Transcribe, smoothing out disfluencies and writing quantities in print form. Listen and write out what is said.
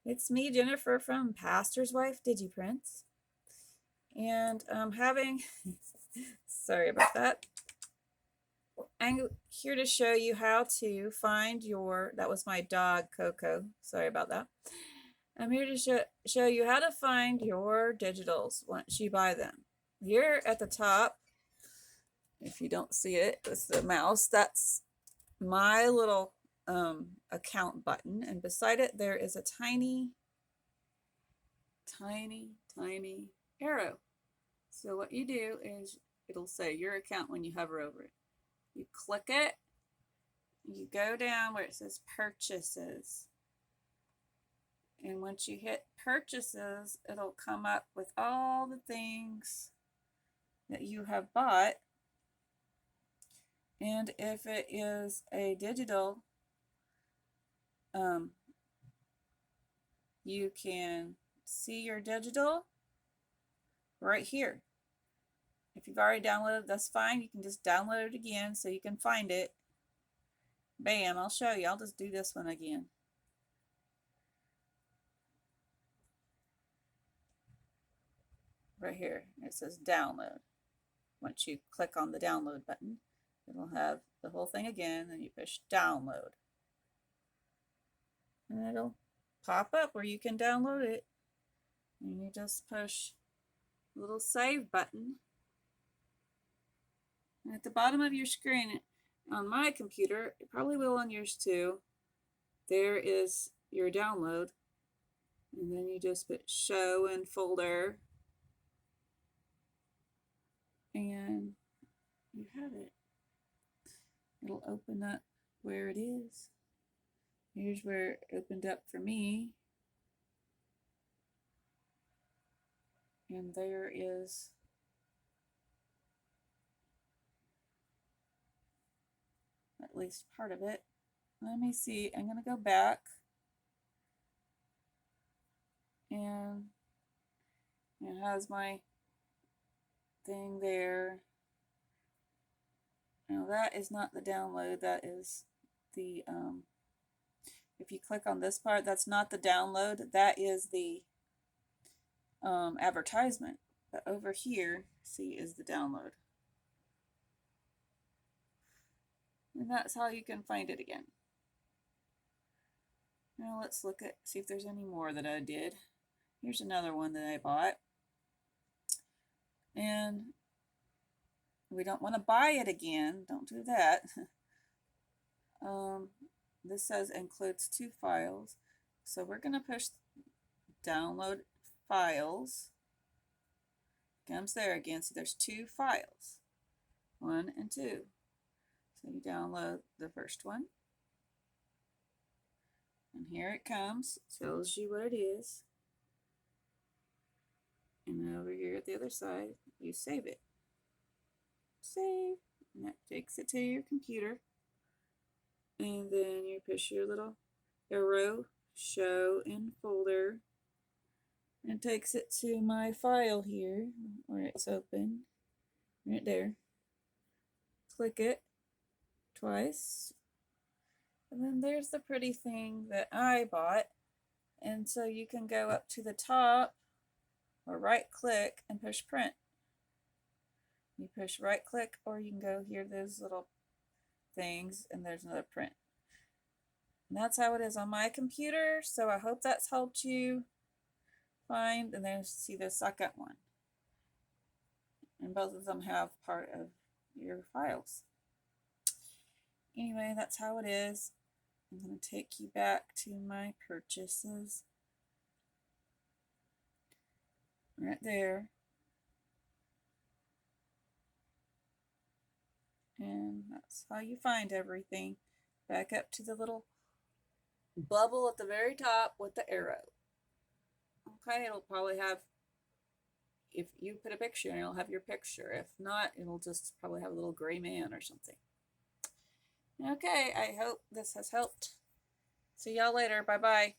It's me, Jennifer from Pastor's Wife Digiprints, and I'm having, sorry about that. I'm here to show you how to find that was my dog, Coco. Sorry about that. I'm here to show you how to find your digitals once you buy them. Here at the top, if you don't see it, it's the mouse. That's my little account button, and beside it there is a tiny arrow. So what you do is it'll say your account when you hover over it. You click it, you go down where it says purchases. And once you hit purchases, it'll come up with all the things that you have bought. And if it is a digital, you can see your digital right here. If you've already downloaded, that's fine. You can just download it again so you can find it. Bam, I'll show you. I'll just do this one again. Right here, it says download. Once you click on the download button, it'll have the whole thing again, and you push download. And it'll pop up where you can download it. And you just push the little save button. And at the bottom of your screen, on my computer, it probably will on yours too, there is your download. And then you just put show in folder. And you have it. It'll open up where it is. Here's where it opened up for me. And there is at least part of it. Let me see. I'm going to go back. And it has my thing there. Now that is not the download. That is the, if you click on this part, that's not the download. That is the advertisement. But over here, see, is the download. And that's how you can find it again. Now let's see if there's any more that I did. Here's another one that I bought. And we don't want to buy it again. Don't do that. This says includes 2 files. So we're going to push download files. Comes there again. So there's 2 files. 1 and 2. So you download the first one. And here it comes. Tells you what it is. And over here at the other side, you save it. Save. And that takes it to your computer. And then you push your little arrow, show in folder, and takes it to my file here where it's open. Right there. Click it twice. And then there's the pretty thing that I bought. And so you can go up to the top or right click and push print. You push right click, or you can go here, those little things, and there's another print. And that's how it is on my computer. So I hope that's helped you find. And then see the second one. And both of them have part of your files. Anyway, that's how it is. I'm going to take you back to my purchases. Right there. And that's how you find everything. Back up to the little bubble at the very top with the arrow. Okay, it'll probably have, if you put a picture in, it'll have your picture. If not, it'll just probably have a little gray man or something. Okay, I hope this has helped. See y'all later. Bye-bye.